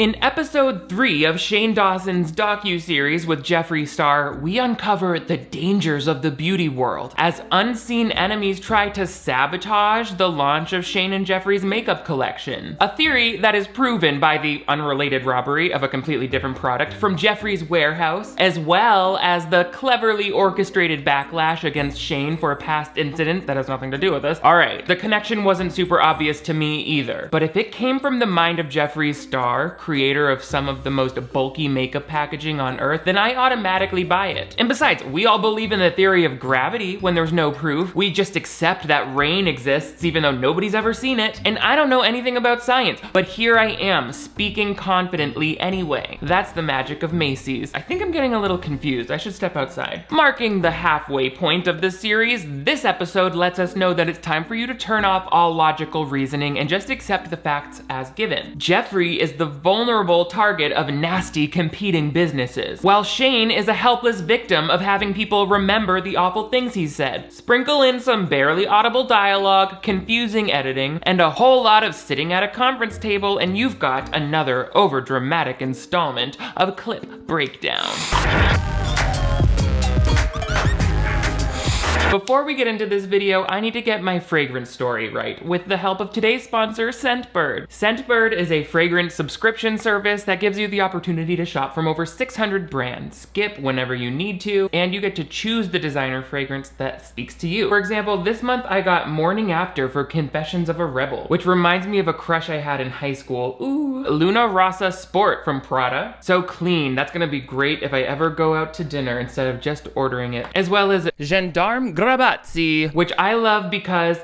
In episode 3 of Shane Dawson's docu-series with Jeffree star, we uncover the dangers of the beauty world as unseen enemies try to sabotage the launch of Shane and Jeffree's makeup collection. A theory that is proven by the unrelated robbery of a completely different product from Jeffree's warehouse, as well as the cleverly orchestrated backlash against Shane for a past incident that has nothing to do with this. Alright, the connection wasn't super obvious to me either, but if it came from the mind of Jeffree star, creator of some of the most bulky makeup packaging on earth, then I automatically buy it. And besides, we all believe in the theory of gravity when there's no proof. We just accept that rain exists even though nobody's ever seen it. And I don't know anything about science, but here I am, speaking confidently anyway. That's the magic of Macy's. I think I'm getting a little confused. I should step outside. Marking the halfway point of this series, this episode lets us know that it's time for you to turn off all logical reasoning and just accept the facts as given. Jeffree is the vulnerable target of nasty competing businesses, while Shane is a helpless victim of having people remember the awful things he said. Sprinkle in some barely audible dialogue, confusing editing, and a whole lot of sitting at a conference table, and you've got another overdramatic installment of Clip Breakdown. Before we get into this video, I need to get my fragrance story right with the help of today's sponsor, Scentbird. Scentbird is a fragrance subscription service that gives you the opportunity to shop from over 600 brands, skip whenever you need to, and you get to choose the designer fragrance that speaks to you. For example, this month I got Morning After for Confessions of a Rebel, which reminds me of a crush I had in high school. Ooh. Luna Rossa Sport from Prada. So clean, that's gonna be great if I ever go out to dinner instead of just ordering it. As well as Gendarme Grabazzi, which I love because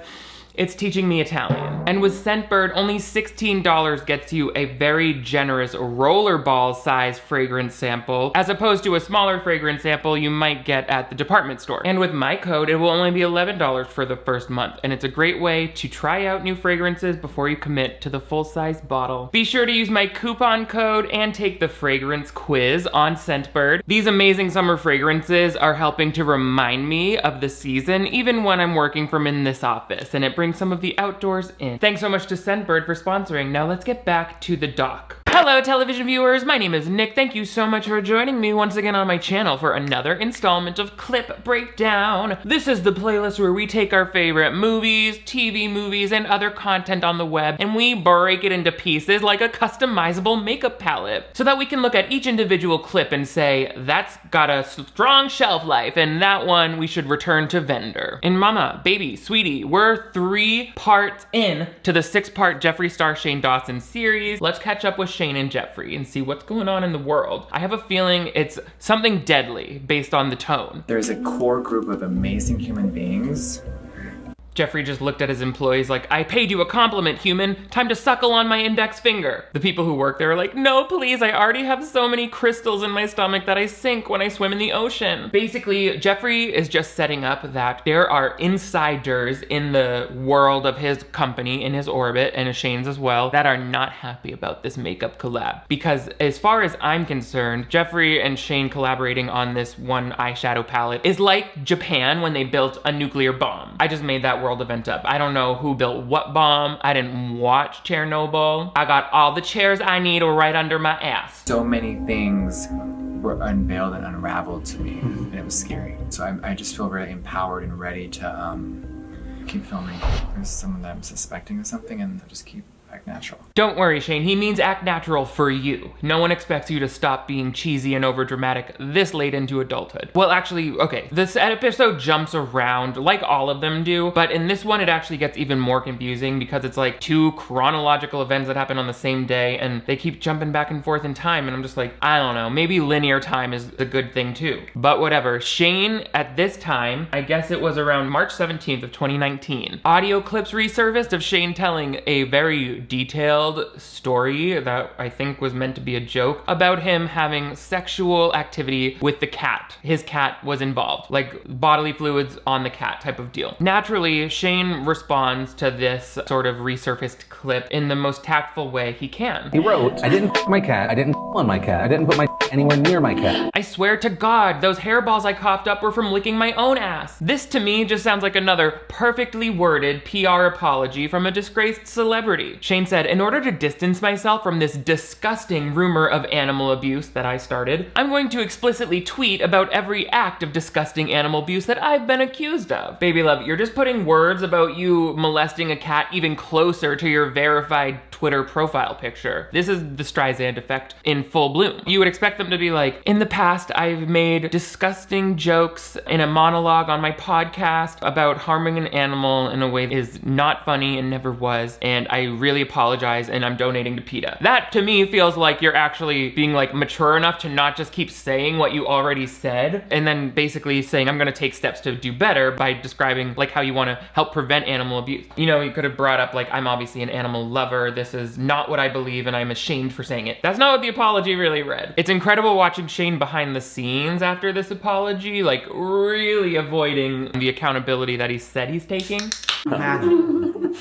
it's teaching me Italian. And with Scentbird, only $16 gets you a very generous rollerball size fragrance sample, as opposed to a smaller fragrance sample you might get at the department store. And with my code, it will only be $11 for the first month, and it's a great way to try out new fragrances before you commit to the full-size bottle. Be sure to use my coupon code and take the fragrance quiz on Scentbird. These amazing summer fragrances are helping to remind me of the season, even when I'm working from in this office, and it brings some of the outdoors in. Thanks so much to Scentbird for sponsoring. Now let's get back to the doc. Hello television viewers, my name is Nick. Thank you so much for joining me once again on my channel for another installment of Clip Breakdown. This is the playlist where we take our favorite movies, TV movies, and other content on the web and we break it into pieces like a customizable makeup palette so that we can look at each individual clip and say, that's got a strong shelf life and that one we should return to vendor. And mama, baby, sweetie, we're 3 parts in to the 6-part Jeffree star Shane Dawson series. Let's catch up with Shane and Jeffree and see what's going on in the world. I have a feeling it's something deadly based on the tone. There's a core group of amazing human beings. Jeffree just looked at his employees like, I paid you a compliment, human. Time to suckle on my index finger. The people who work there are like, no, please, I already have so many crystals in my stomach that I sink when I swim in the ocean. Basically, Jeffree is just setting up that there are insiders in the world of his company, in his orbit, and Shane's as well, that are not happy about this makeup collab. Because as far as I'm concerned, Jeffree and Shane collaborating on this one eyeshadow palette is like Japan when they built a nuclear bomb. I just made that world event up. I don't know who built what bomb. I didn't watch Chernobyl. I got all the chairs I need right under my ass. So many things were unveiled and unraveled to me, and it was scary. So I just feel very empowered and ready to keep filming. There's someone that I'm suspecting of something, and I'll just keep act natural. Don't worry, Shane. He means act natural for you. No one expects you to stop being cheesy and overdramatic this late into adulthood. Well, actually, okay, this episode jumps around like all of them do, but in this one it actually gets even more confusing because it's like 2 chronological events that happen on the same day and they keep jumping back and forth in time and I'm just like, I don't know, maybe linear time is a good thing too. But whatever. Shane, at this time, I guess it was around March 17th of 2019, audio clips resurfaced of Shane telling a very detailed story that I think was meant to be a joke about him having sexual activity with the cat. His cat was involved, like bodily fluids on the cat type of deal. Naturally, Shane responds to this sort of resurfaced clip in the most tactful way he can. He wrote, I didn't f my cat, I didn't f on my cat, I didn't put my anywhere near my cat. I swear to God, those hairballs I coughed up were from licking my own ass. This to me just sounds like another perfectly worded PR apology from a disgraced celebrity. Shane said, in order to distance myself from this disgusting rumor of animal abuse that I started, I'm going to explicitly tweet about every act of disgusting animal abuse that I've been accused of. Baby love, you're just putting words about you molesting a cat even closer to your verified Twitter profile picture. This is the Streisand effect in full bloom. You would expect them to be like, in the past, I've made disgusting jokes in a monologue on my podcast about harming an animal in a way that is not funny and never was, and I really apologize and I'm donating to PETA. That to me feels like you're actually being like mature enough to not just keep saying what you already said and then basically saying I'm gonna take steps to do better by describing like how you wanna help prevent animal abuse. You know, you could have brought up like, I'm obviously an animal lover, this is not what I believe and I'm ashamed for saying it. That's not what the apology really read. It's incredible watching Shane behind the scenes after this apology, like really avoiding the accountability that he said he's taking. Imagine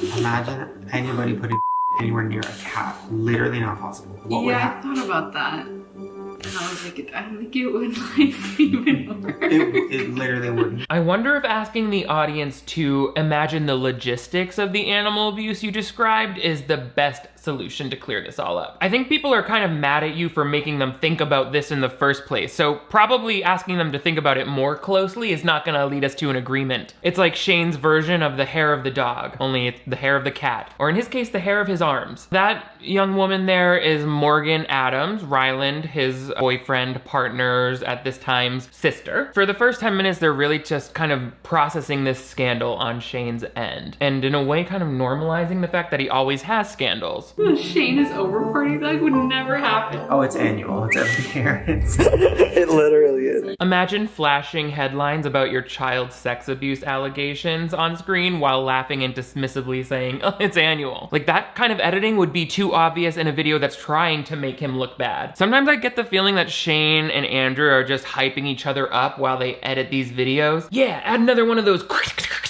anybody putting anywhere near a cat. Literally not possible. What would happen? I thought about that. And I was like, I don't think it would like even work. It literally wouldn't. I wonder if asking the audience to imagine the logistics of the animal abuse you described is the best solution to clear this all up. I think people are kind of mad at you for making them think about this in the first place, so probably asking them to think about it more closely is not gonna lead us to an agreement. It's like Shane's version of the hair of the dog, only it's the hair of the cat, or in his case, the hair of his arms. That young woman there is Morgan Adams, Ryland, his boyfriend, partner's at this time's sister. For the first 10 minutes, they're really just kind of processing this scandal on Shane's end, and in a way kind of normalizing the fact that he always has scandals. Shane is over party, that would never happen. Oh, it's annual. It's every year. It literally is. Imagine flashing headlines about your child's sex abuse allegations on screen while laughing and dismissively saying, oh, it's annual. Like that kind of editing would be too obvious in a video that's trying to make him look bad. Sometimes I get the feeling that Shane and Andrew are just hyping each other up while they edit these videos. Yeah, add another one of those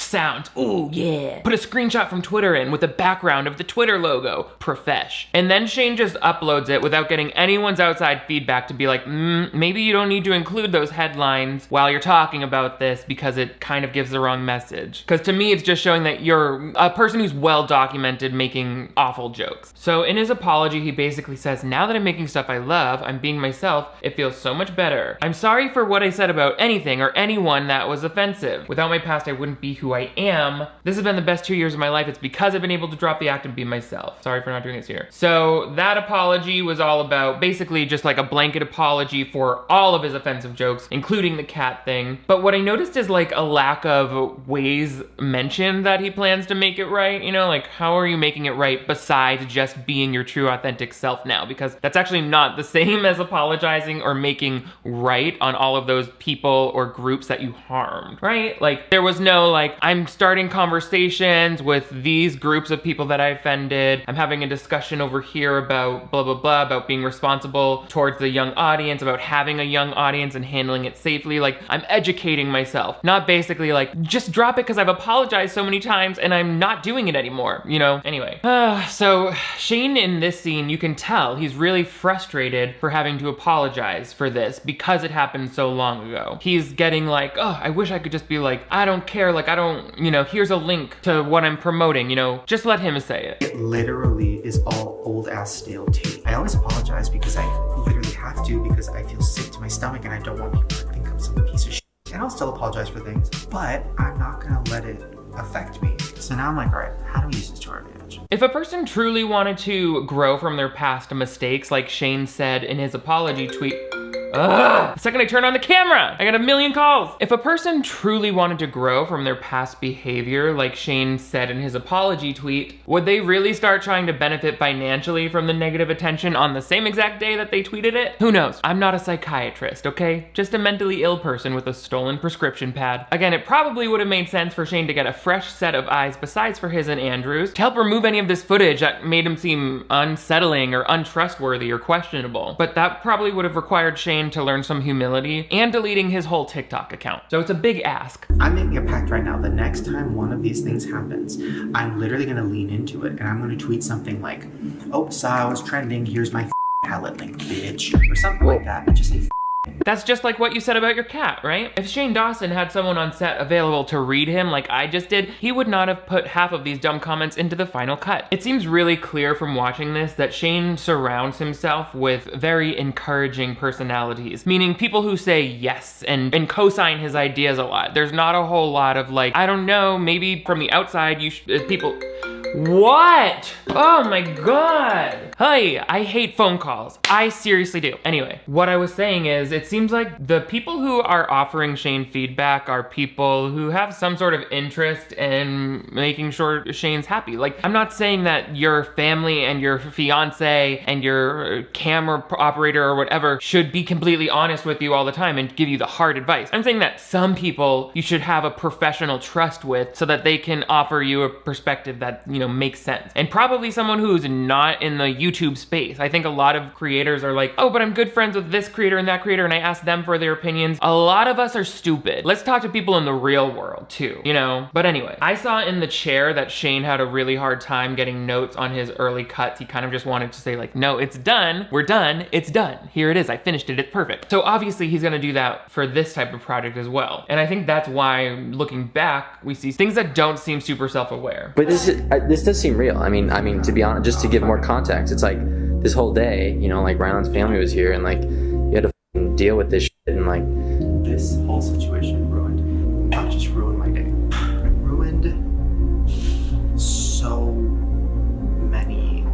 sounds. Ooh, yeah. Put a screenshot from Twitter in with the background of the Twitter logo. Profesh. And then Shane just uploads it without getting anyone's outside feedback to be like, maybe you don't need to include those headlines while you're talking about this because it kind of gives the wrong message. Because to me, it's just showing that you're a person who's well documented making awful jokes. So in his apology, he basically says, now that I'm making stuff I love, I'm being myself, it feels so much better. I'm sorry for what I said about anything or anyone that was offensive. Without my past, I wouldn't be who I am. This has been the best 2 years of my life. It's because I've been able to drop the act and be myself. Sorry for not doing this here. So that apology was all about basically just like a blanket apology for all of his offensive jokes, including the cat thing. But what I noticed is like a lack of ways mentioned that he plans to make it right. You know, like how are you making it right besides just being your true authentic self now? Because that's actually not the same as apologizing or making right on all of those people or groups that you harmed, right? Like there was no like, I'm starting conversations with these groups of people that I offended. I'm having a discussion over here about blah, blah, blah, about being responsible towards the young audience, about having a young audience and handling it safely. Like I'm educating myself, not basically like, just drop it because I've apologized so many times and I'm not doing it anymore, you know? Anyway, so Shane in this scene, you can tell he's really frustrated for having to apologize for this because it happened so long ago. He's getting like, oh, I wish I could just be like, I don't care, like I don't, you know, here's a link to what I'm promoting, you know, just let him say it. It literally is all old ass stale tape. I always apologize because I literally have to because I feel sick to my stomach and I don't want people to think I'm some piece of shit. And I'll still apologize for things, but I'm not gonna let it affect me. So now I'm like, all right, how do we use this to our advantage? If a person truly wanted to grow from their past mistakes, like Shane said in his apology tweet, the second I turn on the camera, I got a million calls. If a person truly wanted to grow from their past behavior, like Shane said in his apology tweet, would they really start trying to benefit financially from the negative attention on the same exact day that they tweeted it? Who knows? I'm not a psychiatrist, okay? Just a mentally ill person with a stolen prescription pad. Again, it probably would have made sense for Shane to get a fresh set of eyes besides for his and Andrew's to help remove any of this footage that made him seem unsettling or untrustworthy or questionable. But that probably would have required Shane to learn some humility and deleting his whole TikTok account. So it's a big ask. I'm making a pact right now. The next time one of these things happens, I'm literally gonna lean into it and I'm gonna tweet something like, oh, saw I was trending, here's my palette link, bitch, or something like that, and just say That's just like what you said about your cat, right? If Shane Dawson had someone on set available to read him like I just did, he would not have put half of these dumb comments into the final cut. It seems really clear from watching this that Shane surrounds himself with very encouraging personalities, meaning people who say yes and co-sign his ideas a lot. There's not a whole lot of like, I don't know, maybe from the outside people... What? Oh my god. Hey, I hate phone calls. I seriously do. Anyway, what I was saying is, it seems like the people who are offering Shane feedback are people who have some sort of interest in making sure Shane's happy. Like, I'm not saying that your family and your fiance and your camera operator or whatever should be completely honest with you all the time and give you the hard advice. I'm saying that some people you should have a professional trust with so that they can offer you a perspective that, you know, makes sense. And probably someone who's not in the YouTube space. I think a lot of creators are like, oh, but I'm good friends with this creator and that creator, and I ask them for their opinions. A lot of us are stupid. Let's talk to people in the real world too, you know? But anyway, I saw in the chair that Shane had a really hard time getting notes on his early cuts. He kind of just wanted to say like, no, it's done. We're done. It's done. Here it is. I finished it. It's perfect. So obviously he's gonna do that for this type of project as well. And I think that's why, looking back, we see things that don't seem super self-aware. But this does seem real. I mean, to be honest, just to give more context, it's like this whole day, you know, like Ryland's family was here and like you had to f***ing deal with this shit and like this whole situation ruined, not just ruined my day, it ruined so many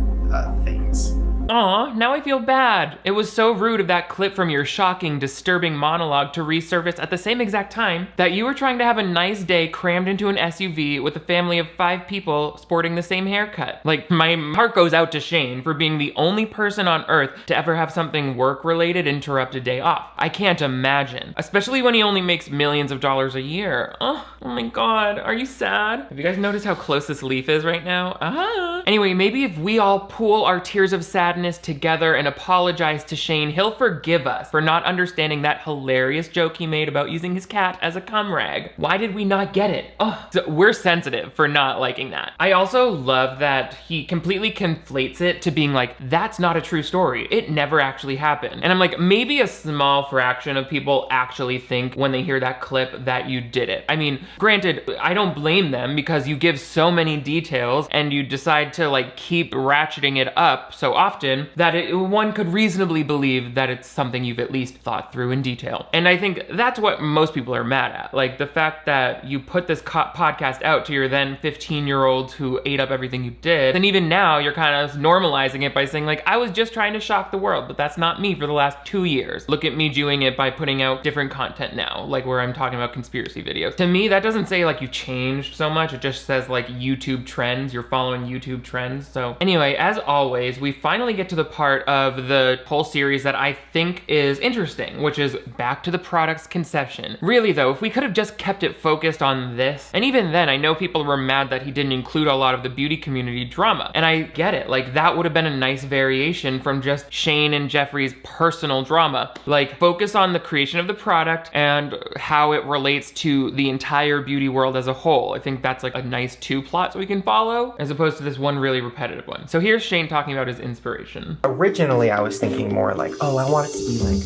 things. Aw, now I feel bad. It was so rude of that clip from your shocking, disturbing monologue to resurface at the same exact time that you were trying to have a nice day crammed into an SUV with a family of 5 people sporting the same haircut. Like, my heart goes out to Shane for being the only person on earth to ever have something work-related interrupt a day off. I can't imagine. Especially when he only makes millions of dollars a year. Oh my god, are you sad? Have you guys noticed how close this leaf is right now? Anyway, maybe if we all pool our tears of sadness together and apologize to Shane, he'll forgive us for not understanding that hilarious joke he made about using his cat as a cum rag. Why did we not get it? Oh, so we're sensitive for not liking that. I also love that he completely conflates it to being like, that's not a true story. It never actually happened. And I'm like, maybe a small fraction of people actually think when they hear that clip that you did it. I mean, granted, I don't blame them because you give so many details and you decide to like keep ratcheting it up so often that one could reasonably believe that it's something you've at least thought through in detail. And I think that's what most people are mad at. Like the fact that you put this podcast out to your then 15-year-olds who ate up everything you did, and even now you're kind of normalizing it by saying like, I was just trying to shock the world, but that's not me for the last 2 years. Look at me doing it by putting out different content now, like where I'm talking about conspiracy videos. To me, that doesn't say like you changed so much, it just says like YouTube trends, you're following YouTube trends. So anyway, as always, we finally get to the part of the whole series that I think is interesting, which is back to the product's conception. Really though, if we could have just kept it focused on this, and even then I know people were mad that he didn't include a lot of the beauty community drama, and I get it, like that would have been a nice variation from just Shane and Jeffree's personal drama. Like focus on the creation of the product and how it relates to the entire beauty world as a whole. I think that's like a nice 2 plots we can follow, as opposed to this one really repetitive one. So here's Shane talking about his inspiration. Originally, I was thinking more like, oh, I want it to be like,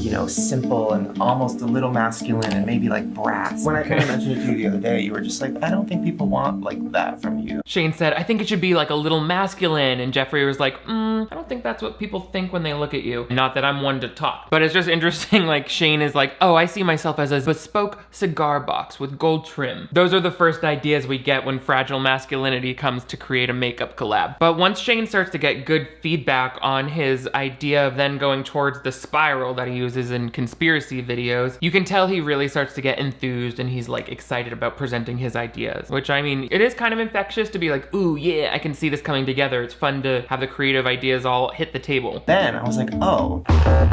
you know, simple and almost a little masculine and maybe like brass. When I kind of mentioned it to you the other day, you were just like, I don't think people want like that from you. Shane said, I think it should be like a little masculine, and Jeffree was like, I don't think that's what people think when they look at you. Not that I'm one to talk, but it's just interesting, like Shane is like, oh, I see myself as a bespoke cigar box with gold trim. Those are the first ideas we get when fragile masculinity comes to create a makeup collab. But once Shane starts to get good feedback on his idea of then going towards the spiral that he uses in conspiracy videos, you can tell he really starts to get enthused and he's like excited about presenting his ideas, which I mean, it is kind of infectious to be like, ooh yeah, I can see this coming together. It's fun to have the creative ideas all hit the table. Then I was like, oh,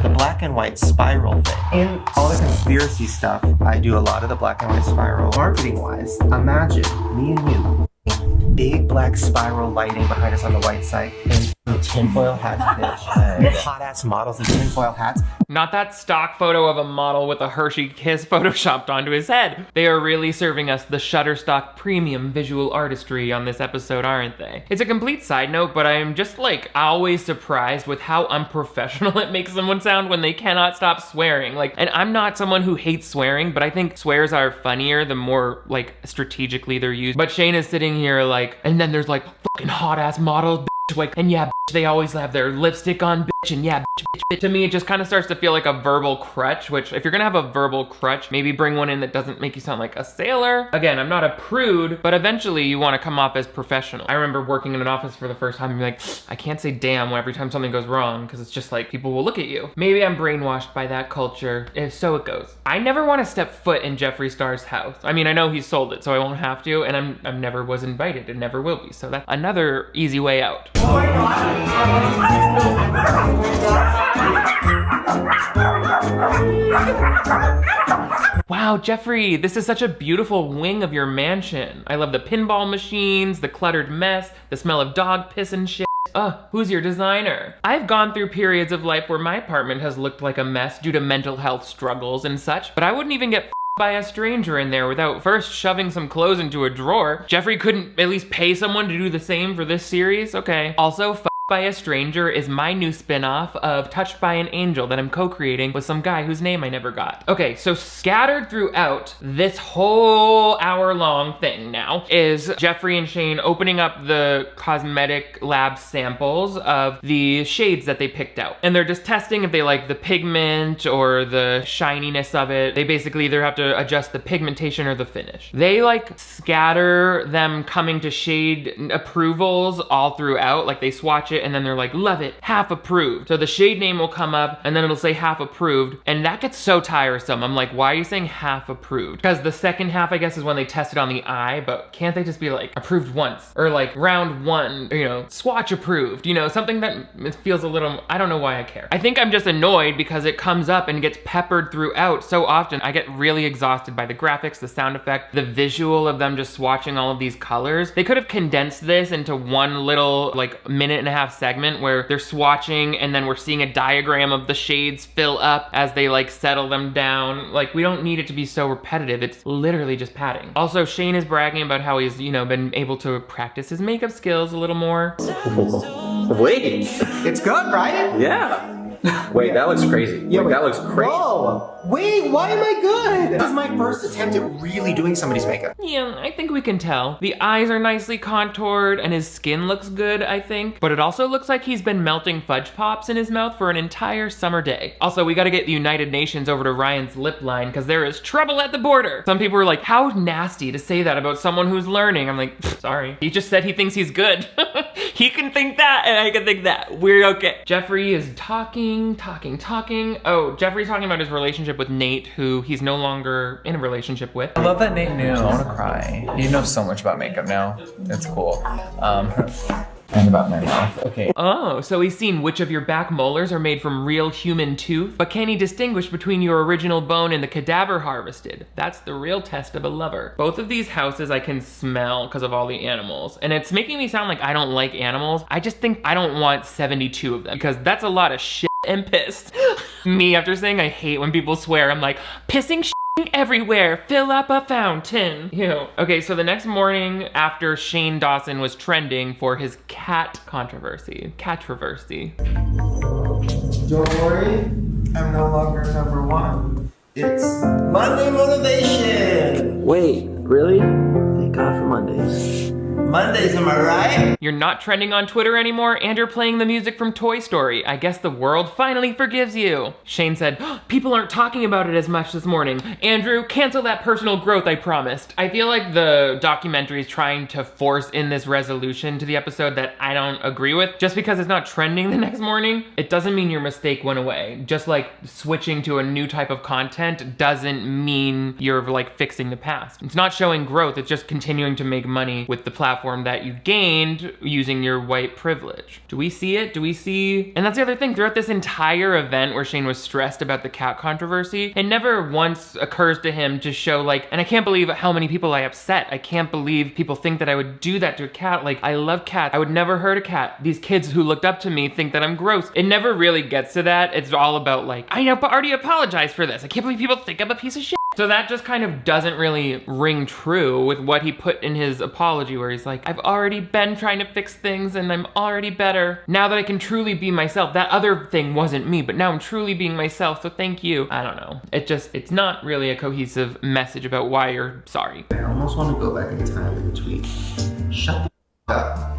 the black and white spiral thing. In all the conspiracy stuff, I do a lot of the black and white spiral. Marketing wise, imagine me and you, big black spiral lighting behind us on the white side, and tinfoil hats, bitch. Hot ass models in tinfoil hats. Not that stock photo of a model with a Hershey kiss photoshopped onto his head. They are really serving us the Shutterstock premium visual artistry on this episode, aren't they? It's a complete side note, but I am just like always surprised with how unprofessional it makes someone sound when they cannot stop swearing. Like, and I'm not someone who hates swearing, but I think swears are funnier the more like strategically they're used. But Shane is sitting here like, and then there's like fucking hot ass models, bitch, like, and yeah, bitch, they always have their lipstick on, bitch, and yeah, bitch. To me, it just kind of starts to feel like a verbal crutch, which if you're gonna have a verbal crutch, maybe bring one in that doesn't make you sound like a sailor. Again, I'm not a prude, but eventually you wanna come off as professional. I remember working in an office for the first time and be like, I can't say damn every time something goes wrong, because it's just like, people will look at you. Maybe I'm brainwashed by that culture, if so it goes. I never wanna step foot in Jeffree Star's house. I mean, I know he sold it, so I won't have to, and I never was invited and never will be, so that's another easy way out. Wow, Jeffree, this is such a beautiful wing of your mansion. I love the pinball machines, the cluttered mess, the smell of dog piss and shit. Who's your designer? I've gone through periods of life where my apartment has looked like a mess due to mental health struggles and such, but I wouldn't even get by a stranger in there without first shoving some clothes into a drawer. Jeffree couldn't at least pay someone to do the same for this series? Okay. Also, by a Stranger is my new spin-off of Touched by an Angel that I'm co-creating with some guy whose name I never got. Okay, so scattered throughout this whole hour-long thing now is Jeffree and Shane opening up the cosmetic lab samples of the shades that they picked out. And they're just testing if they like the pigment or the shininess of it. They basically either have to adjust the pigmentation or the finish. They like scatter them coming to shade approvals all throughout, like they swatch it and then they're like, love it, half approved. So the shade name will come up and then it'll say half approved, and that gets so tiresome. I'm like, why are you saying half approved? Because the second half, I guess, is when they test it on the eye, but can't they just be like approved once? Or like round one, you know, swatch approved, you know, something that feels a little, I don't know why I care. I think I'm just annoyed because it comes up and gets peppered throughout so often. I get really exhausted by the graphics, the sound effect, the visual of them just swatching all of these colors. They could have condensed this into one little like minute and a half segment where they're swatching and then we're seeing a diagram of the shades fill up as they like settle them down. Like, we don't need it to be so repetitive. It's literally just padding. Also, Shane is bragging about how he's, you know, been able to practice his makeup skills a little more. Wait. It's good, right? Yeah. Wait, that looks crazy. Yeah, Wait, wait. that looks crazy. Whoa! Wait, why am I good? This is my first attempt at really doing somebody's makeup. Yeah, I think we can tell. The eyes are nicely contoured and his skin looks good, I think. But it also looks like he's been melting fudge pops in his mouth for an entire summer day. Also, we gotta get the United Nations over to Ryan's lip line because there is trouble at the border. Some people are like, how nasty to say that about someone who's learning. I'm like, sorry. He just said he thinks he's good. He can think that and I can think that. We're okay. Jeffree is talking. Oh, Jeffree's talking about his relationship with Nate, who he's no longer in a relationship with. I love that Nate knew. I want to cry. You know so much about makeup now. It's cool. And about my mouth. Okay. Oh, so he's seen which of your back molars are made from real human tooth, but can he distinguish between your original bone and the cadaver harvested? That's the real test of a lover. Both of these houses I can smell because of all the animals, and it's making me sound like I don't like animals. I just think I don't want 72 of them because that's a lot of shit and piss. Me, after saying I hate when people swear, I'm like, pissing everywhere, fill up a fountain. Ew. Okay, so the next morning after Shane Dawson was trending for his cat controversy. Don't worry, I'm no longer number one. It's Monday motivation. Wait, really? Thank God for Mondays. Mondays, am I right? You're not trending on Twitter anymore, and you're playing the music from Toy Story. I guess the world finally forgives you. Shane said, people aren't talking about it as much this morning. Andrew, cancel that personal growth I promised. I feel like the documentary is trying to force in this resolution to the episode that I don't agree with. Just because it's not trending the next morning, it doesn't mean your mistake went away. Just like switching to a new type of content doesn't mean you're like fixing the past. It's not showing growth, it's just continuing to make money with the platform platform that you gained using your white privilege. Do we see it? Do we see? And that's the other thing, throughout this entire event where Shane was stressed about the cat controversy, it never once occurs to him to show like, and I can't believe how many people I upset. I can't believe people think that I would do that to a cat. Like, I love cats. I would never hurt a cat. These kids who looked up to me think that I'm gross. It never really gets to that. It's all about like, I already apologized for this. I can't believe people think I'm a piece of shit. So that just kind of doesn't really ring true with what he put in his apology, where he's like, I've already been trying to fix things and I'm already better. Now that I can truly be myself. That other thing wasn't me, but now I'm truly being myself, so thank you. I don't know. It's not really a cohesive message about why you're sorry. I almost want to go back in time and tweet, shut the up.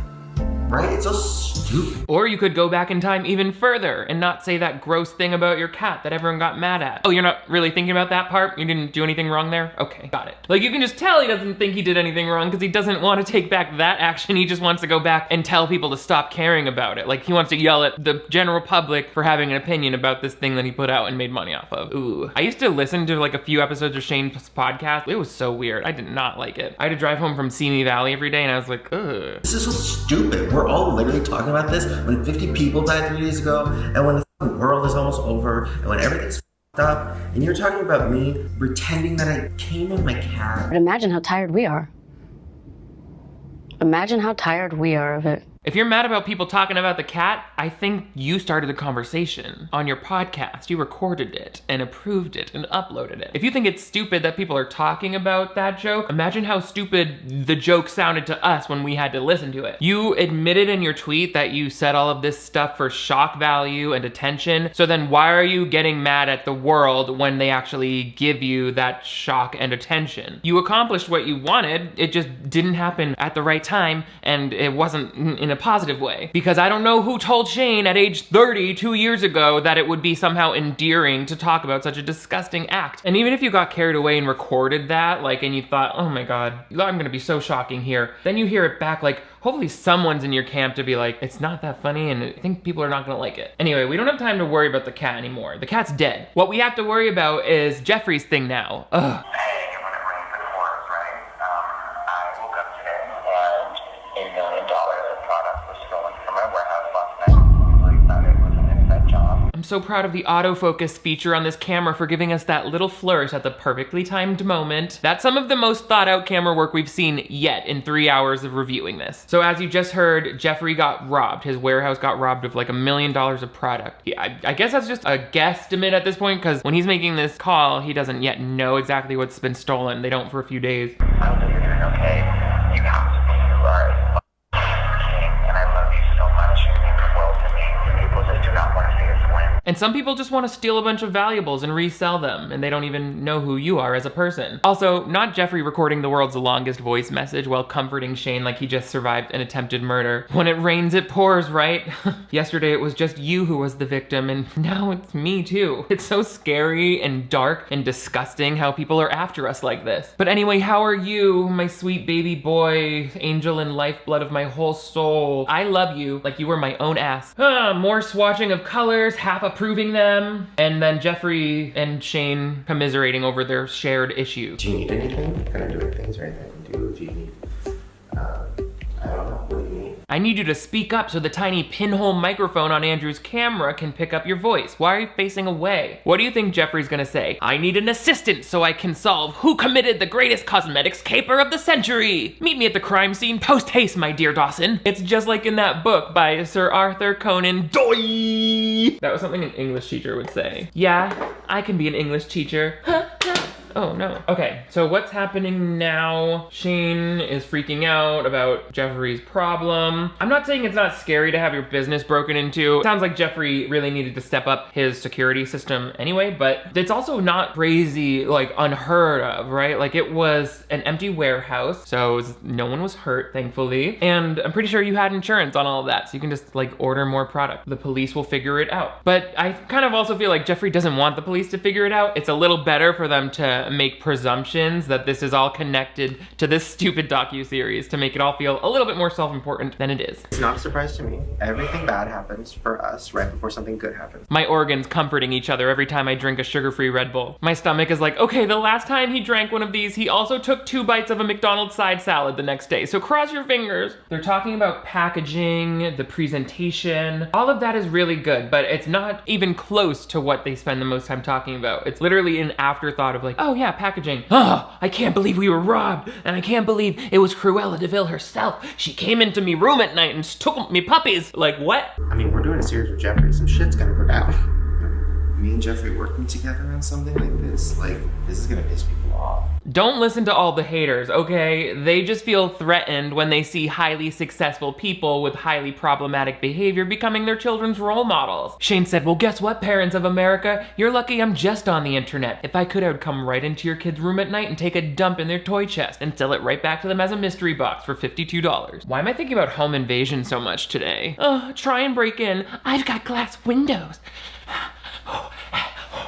Right? It's so stupid. Or you could go back in time even further and not say that gross thing about your cat that everyone got mad at. Oh, you're not really thinking about that part? You didn't do anything wrong there? Okay, got it. Like, you can just tell he doesn't think he did anything wrong because he doesn't want to take back that action. He just wants to go back and tell people to stop caring about it. Like, he wants to yell at the general public for having an opinion about this thing that he put out and made money off of. Ooh. I used to listen to like a few episodes of Shane's podcast. It was so weird. I did not like it. I had to drive home from Simi Valley every day and I was like, ugh. This is so stupid. We're all literally talking about this when 50 people died 3 days ago, and when the world is almost over, and when everything's f***ed up, and you're talking about me pretending that I came on my cat. But imagine how tired we are. Imagine how tired we are of it. If you're mad about people talking about the cat, I think you started the conversation on your podcast. You recorded it and approved it and uploaded it. If you think it's stupid that people are talking about that joke, imagine how stupid the joke sounded to us when we had to listen to it. You admitted in your tweet that you said all of this stuff for shock value and attention. So then why are you getting mad at the world when they actually give you that shock and attention? You accomplished what you wanted. It just didn't happen at the right time, and it wasn't in a positive way. Because I don't know who told Shane at age 30 2 years ago that it would be somehow endearing to talk about such a disgusting act. And even if you got carried away and recorded that, like, and you thought, oh my God, I'm gonna be so shocking here, then you hear it back, like, hopefully someone's in your camp to be like, it's not that funny and I think people are not gonna like it. Anyway, we don't have time to worry about the cat anymore. The cat's dead. What we have to worry about is Jeffree's thing now. Ugh. I'm so proud of the autofocus feature on this camera for giving us that little flourish at the perfectly timed moment. That's some of the most thought out camera work we've seen yet in 3 hours of reviewing this. So as you just heard, Jeffree got robbed. His warehouse got robbed of like $1 million of product. Yeah, I guess that's just a guesstimate at this point, because when he's making this call, he doesn't yet know exactly what's been stolen. They don't for a few days. I hope that you're doing okay. You have to be. You are a king, and I love you so much. You mean the world to me. People just do not want to see us win. And some people just want to steal a bunch of valuables and resell them, and they don't even know who you are as a person. Also, not Jeffree recording the world's longest voice message while comforting Shane like he just survived an attempted murder. When it rains, it pours, right? Yesterday it was just you who was the victim, and now it's me too. It's so scary and dark and disgusting how people are after us like this. But anyway, how are you, my sweet baby boy, angel and lifeblood of my whole soul? I love you like you were my own ass. More swatching of colors, half approving them, and then Jeffree and Shane commiserating over their shared issue. Do you need anything? Can I do things or anything? Do you need, I don't know, what do you need? I need you to speak up so the tiny pinhole microphone on Andrew's camera can pick up your voice. Why are you facing away? What do you think Jeffree's gonna say? I need an assistant so I can solve who committed the greatest cosmetics caper of the century. Meet me at the crime scene post haste, my dear Dawson. It's just like in that book by Sir Arthur Conan Doyle. That was something an English teacher would say. Yeah, I can be an English teacher. Oh no. Okay, so what's happening now? Shane is freaking out about Jeffree's problem. I'm not saying it's not scary to have your business broken into. It sounds like Jeffree really needed to step up his security system anyway, but it's also not crazy, like unheard of, right? Like it was an empty warehouse, so no one was hurt, thankfully. And I'm pretty sure you had insurance on all of that, so you can just like order more product. The police will figure it out. But I kind of also feel like Jeffree doesn't want the police to figure it out. It's a little better for them to to make presumptions that this is all connected to this stupid docuseries to make it all feel a little bit more self-important than it is. It's not a surprise to me. Everything bad happens for us right before something good happens. My organs comforting each other every time I drink a sugar-free Red Bull. My stomach is like, okay, the last time he drank one of these, he also took 2 bites of a McDonald's side salad the next day, so cross your fingers. They're talking about packaging, the presentation. All of that is really good, but it's not even close to what they spend the most time talking about. It's literally an afterthought of like, oh yeah, packaging. Oh, I can't believe we were robbed, and I can't believe it was Cruella de Vil herself. She came into me room at night and took me puppies. Like, what? I mean, we're doing a series with Jeffree. Some shit's gonna go down. Me and Jeffree working together on something like this is gonna piss people off. Don't listen to all the haters, okay? They just feel threatened when they see highly successful people with highly problematic behavior becoming their children's role models. Shane said, well, guess what, parents of America? You're lucky I'm just on the internet. If I could, I would come right into your kid's room at night and take a dump in their toy chest and sell it right back to them as a mystery box for $52. Why am I thinking about home invasion so much today? Try and break in. I've got glass windows.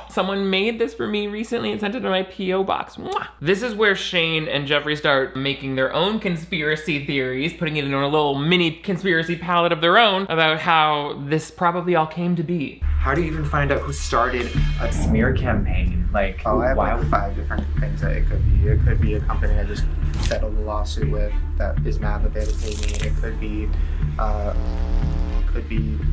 Someone made this for me recently and sent it to my P.O. box. Mwah. This is where Shane and Jeffree start making their own conspiracy theories, putting it in a little mini conspiracy palette of their own about how this probably all came to be. How do you even find out who started a smear campaign? Like, Oh, I have why? like 5 different things that it could be. It could be a company I just settled a lawsuit with that is mad that they had to pay me. It could be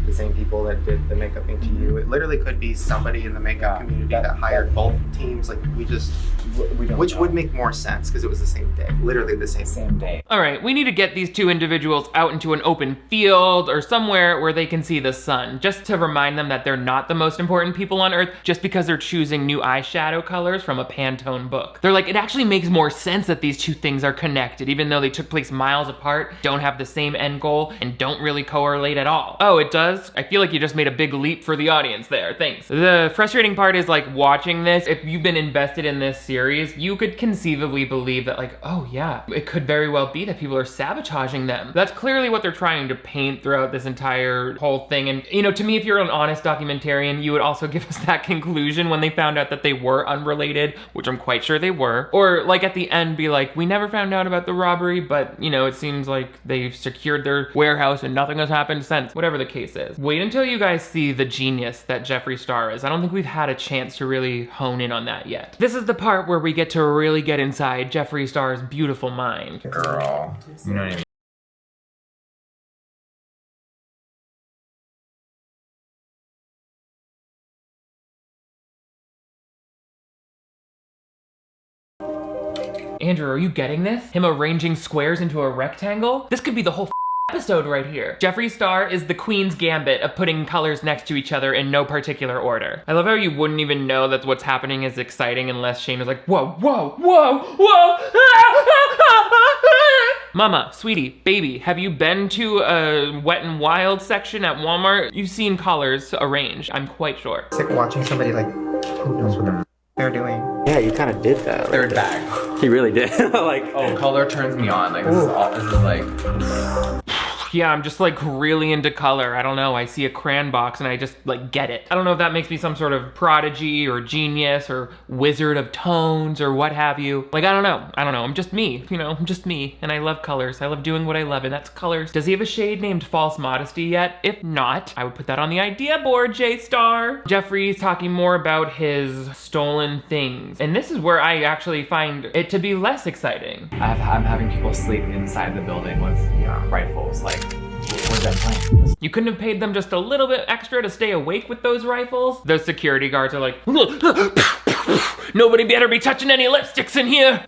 the same people that did the makeup thing to you. It literally could be somebody in the makeup community that hired both teams. Like we don't which know. would make more sense because it was the same day, literally the same day. All right, we need to get these 2 individuals out into an open field or somewhere where they can see the sun, just to remind them that they're not the most important people on earth just because they're choosing new eyeshadow colors from a Pantone book. They're like, it actually makes more sense that these 2 things are connected, even though they took place miles apart, don't have the same end goal, and don't really correlate at all. Oh, it does? I feel like you just made a big leap for the audience there, thanks. The frustrating part is like watching this, if you've been invested in this series, you could conceivably believe that like, oh yeah, it could very well be that people are sabotaging them. That's clearly what they're trying to paint throughout this entire whole thing. And you know, to me, if you're an honest documentarian, you would also give us that conclusion when they found out that they were unrelated, which I'm quite sure they were. Or like at the end be like, we never found out about the robbery, but you know, it seems like they've secured their warehouse and nothing has happened since, whatever the case is. Wait until you guys see the genius that Jeffree Star is. I don't think we've had a chance to really hone in on that yet. This is the part where we get to really get inside Jeffree Star's beautiful mind. Girl, you know what I mean? Andrew, are you getting this? Him arranging squares into a rectangle? This could be the whole episode right here. Jeffree Star is the Queen's Gambit of putting colors next to each other in no particular order. I love how you wouldn't even know that what's happening is exciting unless Shane was like, whoa, whoa, whoa, whoa. Mama, sweetie, baby, have you been to a Wet n Wild section at Walmart? You've seen colors arranged, I'm quite sure. It's like watching somebody like, who knows what they're doing. Yeah, you kind of did that. Third bag. He really did. Like, Oh, color turns me on. Like, this is like... Yeah, I'm just like really into color. I don't know, I see a crayon box and I just like get it. I don't know if that makes me some sort of prodigy or genius or wizard of tones or what have you. Like, I don't know, I'm just me, you know, I'm just me. And I love colors, I love doing what I love, and that's colors. Does he have a shade named False Modesty yet? If not, I would put that on the idea board, J-Star. Jeffree's talking more about his stolen things. And this is where I actually find it to be less exciting. I'm having people sleep inside the building with rifles. Like, where's that plan? You couldn't have paid them just a little bit extra to stay awake with those rifles? Those security guards are like, nobody better be touching any lipsticks in here.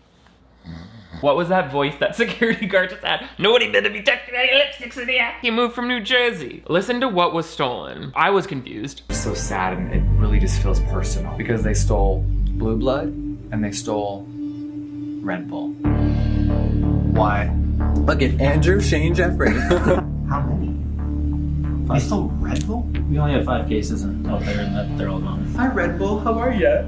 What was that voice that security guard just had? Nobody better be touching any lipsticks in here. He moved from New Jersey. Listen to what was stolen. I was confused. It's so sad, and it really just feels personal because they stole Blue Blood and they stole Red Bull. Why? Look at Andrew, Shane, Jeffree. How many? They stole Red Bull? We only have 5 cases out there, and they're all gone. Hi, Red Bull. How are ya?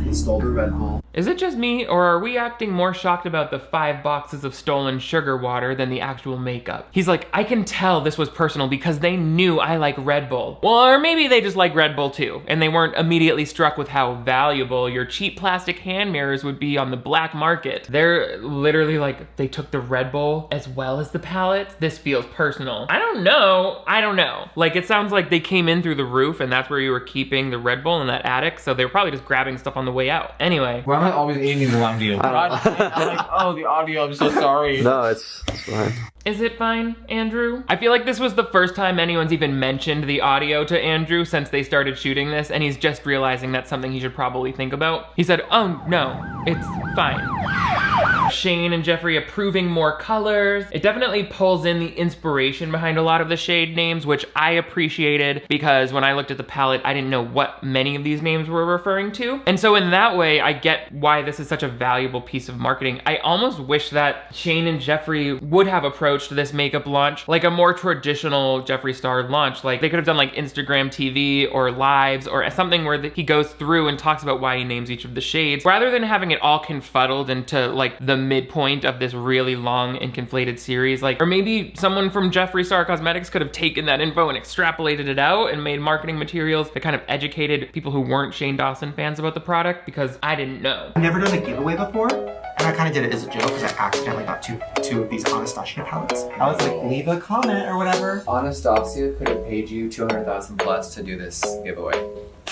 He stole the Red Bull. Is it just me, or are we acting more shocked about the 5 boxes of stolen sugar water than the actual makeup? He's like, I can tell this was personal because they knew I like Red Bull. Well, or maybe they just like Red Bull too, and they weren't immediately struck with how valuable your cheap plastic hand mirrors would be on the black market. They're literally like, they took the Red Bull as well as the palettes. This feels personal. I don't know. Like, it sounds like they came in through the roof and that's where you were keeping the Red Bull in that attic, so they were probably just grabbing stuff on the way out. Anyway. Why am I always aiming the wrong deal? I'm like, oh, the audio, I'm so sorry. No, it's fine. Is it fine, Andrew? I feel like this was the first time anyone's even mentioned the audio to Andrew since they started shooting this, and he's just realizing that's something he should probably think about. He said, oh no, it's fine. Shane and Jeffree approving more colors. It definitely pulls in the inspiration behind a lot of the shade names, which I appreciated because when I looked at the palette, I didn't know what many of these names were referring to. And so in that way, I get why this is such a valuable piece of marketing. I almost wish that Shane and Jeffree would have approached this makeup launch like a more traditional Jeffree Star launch. Like, they could have done like Instagram TV or lives or something where he goes through and talks about why he names each of the shades, rather than having it all confuddled into like the midpoint of this really long and conflated series. Like, or maybe someone from Jeffree Star Cosmetics could have taken that info and extrapolated it out and made marketing materials that kind of educated people who weren't Shane Dawson fans about the product, because I didn't know. I've never done a giveaway before, and I kind of did it as a joke because I accidentally got two of these Anastasia palettes. I was like, leave a comment or whatever. Anastasia could have paid you 200,000 plus to do this giveaway.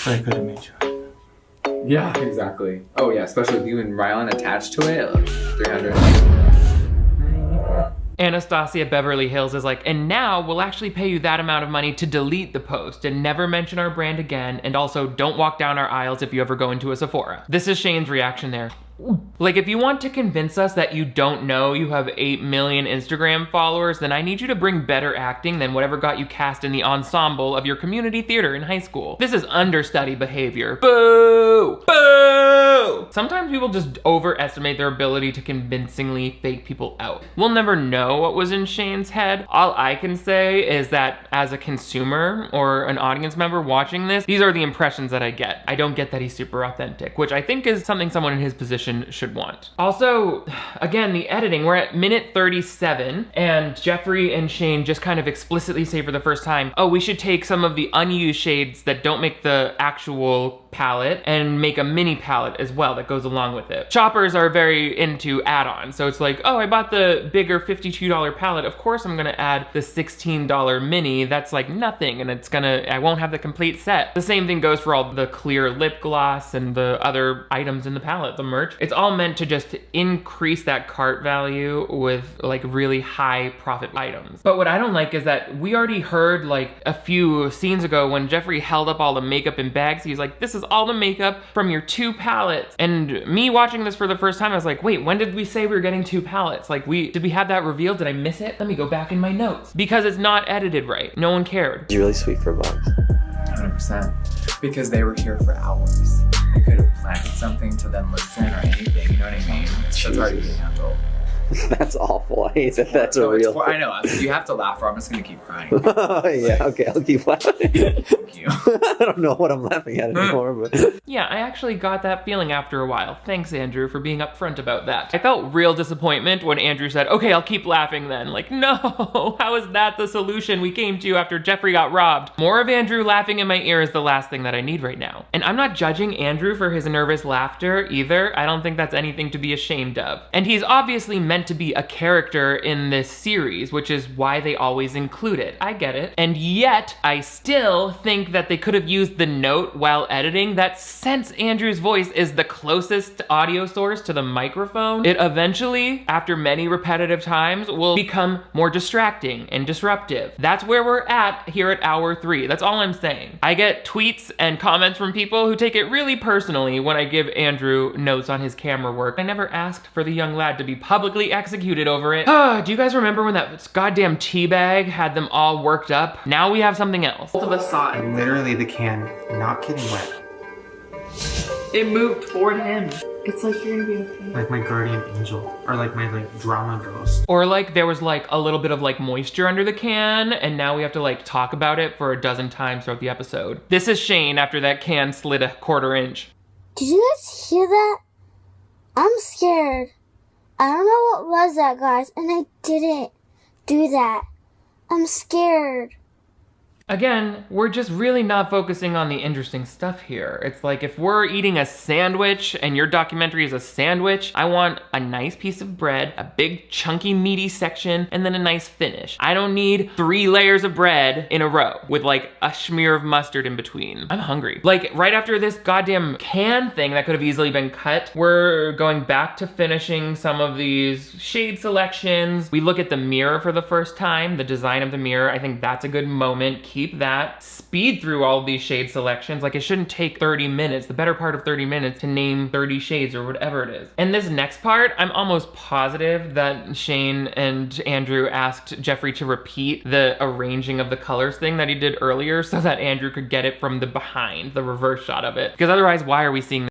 I could have made you. Yeah, exactly. Oh yeah, especially with you and Rylan attached to it, 300. Anastasia Beverly Hills is like, and now we'll actually pay you that amount of money to delete the post and never mention our brand again, and also don't walk down our aisles if you ever go into a Sephora. This is Shane's reaction there. Like, if you want to convince us that you don't know you have 8 million Instagram followers, then I need you to bring better acting than whatever got you cast in the ensemble of your community theater in high school. This is understudy behavior. Boo! Boo! Sometimes people just overestimate their ability to convincingly fake people out. We'll never know what was in Shane's head. All I can say is that as a consumer or an audience member watching this, these are the impressions that I get. I don't get that he's super authentic, which I think is something someone in his position should want. Also, again, the editing, we're at minute 37 and Jeffree and Shane just kind of explicitly say for the first time, oh, we should take some of the unused shades that don't make the actual palette and make a mini palette as well that goes along with it. Shoppers are very into add-ons, so it's like, oh, I bought the bigger $52 palette, of course I'm gonna add the $16 mini, that's like nothing, and I won't have the complete set. The same thing goes for all the clear lip gloss and the other items in the palette, the merch. It's all meant to just increase that cart value with like really high profit items. But what I don't like is that we already heard like a few scenes ago when Jeffree held up all the makeup in bags, he's like, this is all the makeup from your 2 palettes. And me watching this for the first time, I was like, wait, when did we say we were getting 2 palettes? Like, did we have that revealed? Did I miss it? Let me go back in my notes. Because it's not edited right. No one cared. You're really sweet for $1. 100%. Because they were here for hours. We could have planted something to them listen or anything, you know what I mean? That's hard to handle. That's awful. I hate that that's a real thing. I know, you have to laugh or I'm just gonna keep crying. Yeah, okay, I'll keep laughing. Thank you. I don't know what I'm laughing at anymore, but... Yeah, I actually got that feeling after a while. Thanks, Andrew, for being upfront about that. I felt real disappointment when Andrew said, okay, I'll keep laughing then. Like, no, how is that the solution we came to after Jeffree got robbed? More of Andrew laughing in my ear is the last thing that I need right now. And I'm not judging Andrew for his nervous laughter either. I don't think that's anything to be ashamed of. And he's obviously meant to be a character in this series, which is why they always include it. I get it. And yet, I still think that they could have used the note while editing that since Andrew's voice is the closest audio source to the microphone, it eventually, after many repetitive times, will become more distracting and disruptive. That's where we're at here at hour 3. That's all I'm saying. I get tweets and comments from people who take it really personally when I give Andrew notes on his camera work. I never asked for the young lad to be publicly executed over it. Do you guys remember when that goddamn tea bag had them all worked up? Now we have something else. Both of us saw it. Literally the can, not kidding, wet. It moved toward him. It's like you're gonna be okay. Like my guardian angel, or like my drama ghost. Or like there was like a little bit of like moisture under the can, and now we have to like talk about it for a dozen times throughout the episode. This is Shane after that can slid a 1/4 inch. Did you guys hear that? I'm scared. I don't know what was that, guys, and I didn't do that. I'm scared. Again, we're just really not focusing on the interesting stuff here. It's like if we're eating a sandwich and your documentary is a sandwich, I want a nice piece of bread, a big chunky meaty section, and then a nice finish. I don't need 3 layers of bread in a row with like a smear of mustard in between. I'm hungry. Like right after this goddamn can thing that could have easily been cut, we're going back to finishing some of these shade selections. We look at the mirror for the first time, the design of the mirror. I think that's a good moment. Keep that. Speed through all of these shade selections. Like it shouldn't take 30 minutes, the better part of 30 minutes to name 30 shades or whatever it is. And this next part, I'm almost positive that Shane and Andrew asked Jeffree to repeat the arranging of the colors thing that he did earlier so that Andrew could get it from the behind, the reverse shot of it. Because otherwise, why are we seeing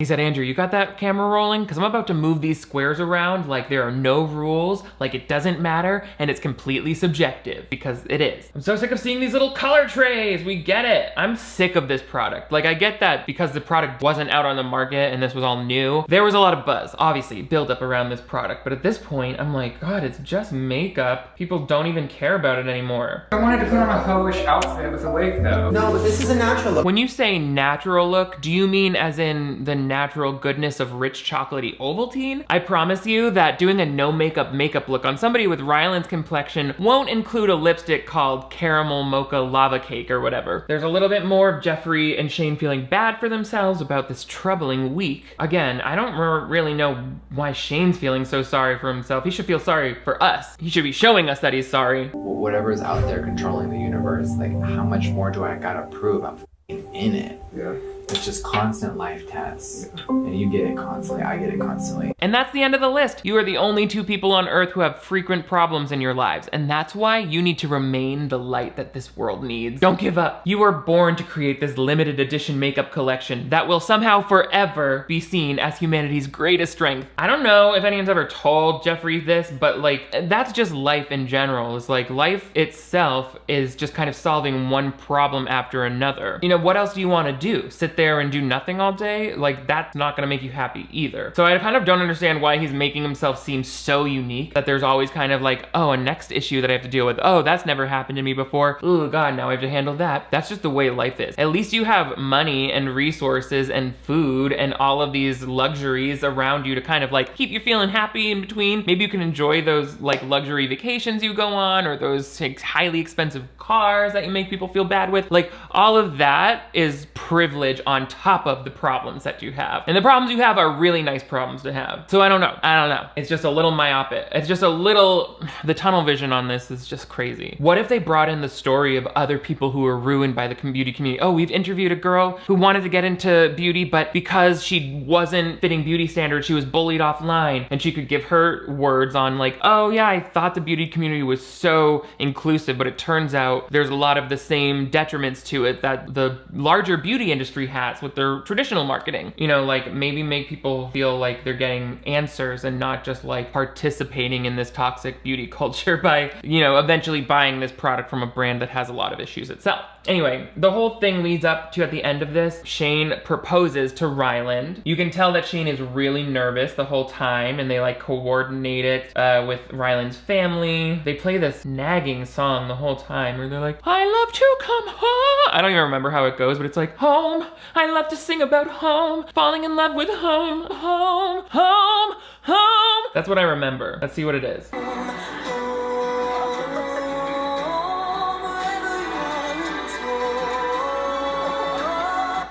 He said, Andrew, you got that camera rolling? Because I'm about to move these squares around like there are no rules, like it doesn't matter, and it's completely subjective, because it is. I'm so sick of seeing these little color trays, we get it. I'm sick of this product. Like I get that because the product wasn't out on the market and this was all new. There was a lot of buzz, obviously, built up around this product, but at this point, I'm like, God, it's just makeup. People don't even care about it anymore. I wanted to put on a hoish outfit with a wig though. No, but this is a natural look. When you say natural look, do you mean as in the natural goodness of rich chocolatey Ovaltine? I promise you that doing a no makeup look on somebody with Ryland's complexion won't include a lipstick called Caramel Mocha Lava Cake or whatever. There's a little bit more of Jeffree and Shane feeling bad for themselves about this troubling week. Again, I don't really know why Shane's feeling so sorry for himself. He should feel sorry for us. He should be showing us that he's sorry. Whatever's out there controlling the universe, like how much more do I gotta prove I'm in it? Yeah. It's just constant life tests. And you get it constantly, I get it constantly. And that's the end of the list. You are the only 2 people on Earth who have frequent problems in your lives. And that's why you need to remain the light that this world needs. Don't give up. You were born to create this limited edition makeup collection that will somehow forever be seen as humanity's greatest strength. I don't know if anyone's ever told Jeffree this, but like, that's just life in general. It's like life itself is just kind of solving one problem after another. You know, what else do you want to do? Sit there and do nothing all day? Like that's not gonna make you happy either. So I kind of don't understand why he's making himself seem so unique that there's always kind of like, oh, a next issue that I have to deal with. Oh, that's never happened to me before. Oh God, now I have to handle that. That's just the way life is. At least you have money and resources and food and all of these luxuries around you to kind of like keep you feeling happy in between. Maybe you can enjoy those like luxury vacations you go on or those like, highly expensive cars that you make people feel bad with. Like all of that is privilege on top of the problems that you have. And the problems you have are really nice problems to have. So I don't know. It's just a little myopic. It's just a little, the tunnel vision on this is just crazy. What if they brought in the story of other people who were ruined by the beauty community? Oh, we've interviewed a girl who wanted to get into beauty, but because she wasn't fitting beauty standards, she was bullied offline. And she could give her words on like, oh yeah, I thought the beauty community was so inclusive, but it turns out there's a lot of the same detriments to it that the larger beauty industry has with their traditional marketing. You know, like maybe make people feel like they're getting answers and not just like participating in this toxic beauty culture by, you know, eventually buying this product from a brand that has a lot of issues itself. Anyway, the whole thing leads up to, at the end of this, Shane proposes to Ryland. You can tell that Shane is really nervous the whole time, and they like coordinate it with Ryland's family. They play this nagging song the whole time where they're like, I love to come home. I don't even remember how it goes, but it's like, home, I love to sing about home, falling in love with home, home, home, home. That's what I remember. Let's see what it is.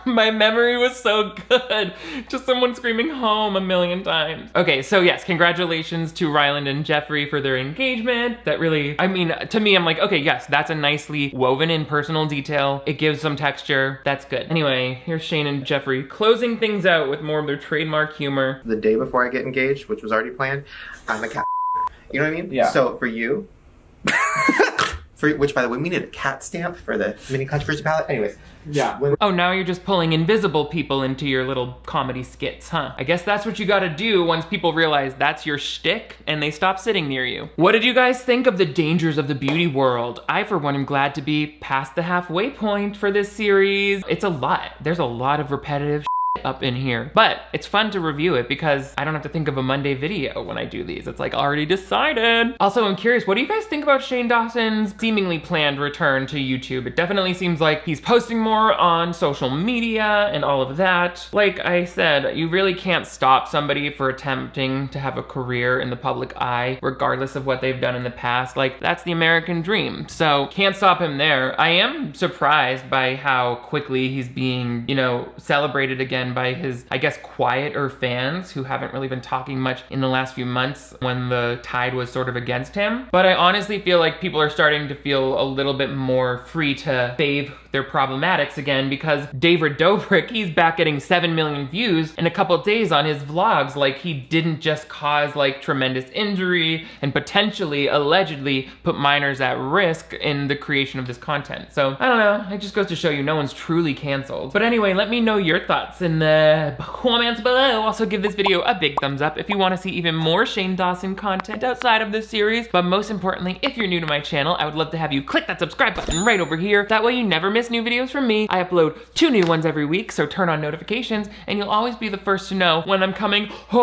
My memory was so good. Just someone screaming home a million times. Okay, so yes, congratulations to Ryland and Jeffree for their engagement. That really, I mean, to me, I'm like, okay, yes, that's a nicely woven in personal detail. It gives some texture. That's good. Anyway, here's Shane and Jeffree closing things out with more of their trademark humor. The day before I get engaged, which was already planned, I'm a cat. You know what I mean? Yeah. So for you, which, by the way, we need a cat stamp for the mini controversy palette. Anyways, yeah. Oh, now you're just pulling invisible people into your little comedy skits, huh? I guess that's what you gotta do once people realize that's your shtick and they stop sitting near you. What did you guys think of the dangers of the beauty world? I, for one, am glad to be past the halfway point for this series. It's a lot. There's a lot of repetitive up in here, but it's fun to review it because I don't have to think of a Monday video when I do these. It's like already decided. Also, I'm curious, what do you guys think about Shane Dawson's seemingly planned return to YouTube? It definitely seems like he's posting more on social media and all of that. Like I said, you really can't stop somebody for attempting to have a career in the public eye, regardless of what they've done in the past. Like, that's the American dream. So can't stop him there. I am surprised by how quickly he's being, you know, celebrated again by his, I guess, quieter fans who haven't really been talking much in the last few months when the tide was sort of against him. But I honestly feel like people are starting to feel a little bit more free to fave their problematics again, because David Dobrik, he's back getting 7 million views in a couple days on his vlogs. Like, he didn't just cause like tremendous injury and potentially, allegedly, put minors at risk in the creation of this content. So I don't know, it just goes to show you no one's truly canceled. But anyway, let me know your thoughts in the comments below. Also, give this video a big thumbs up if you want to see even more Shane Dawson content outside of this series. But most importantly, if you're new to my channel, I would love to have you click that subscribe button right over here. That way you never miss new videos from me. I upload 2 new ones every week, so turn on notifications and you'll always be the first to know when I'm coming home.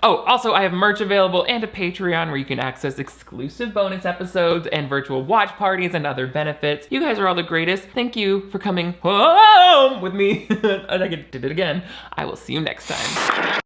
Oh, also, I have merch available and a Patreon where you can access exclusive bonus episodes and virtual watch parties and other benefits. You guys are all the greatest. Thank you for coming home with me. And I did it again. I will see you next time.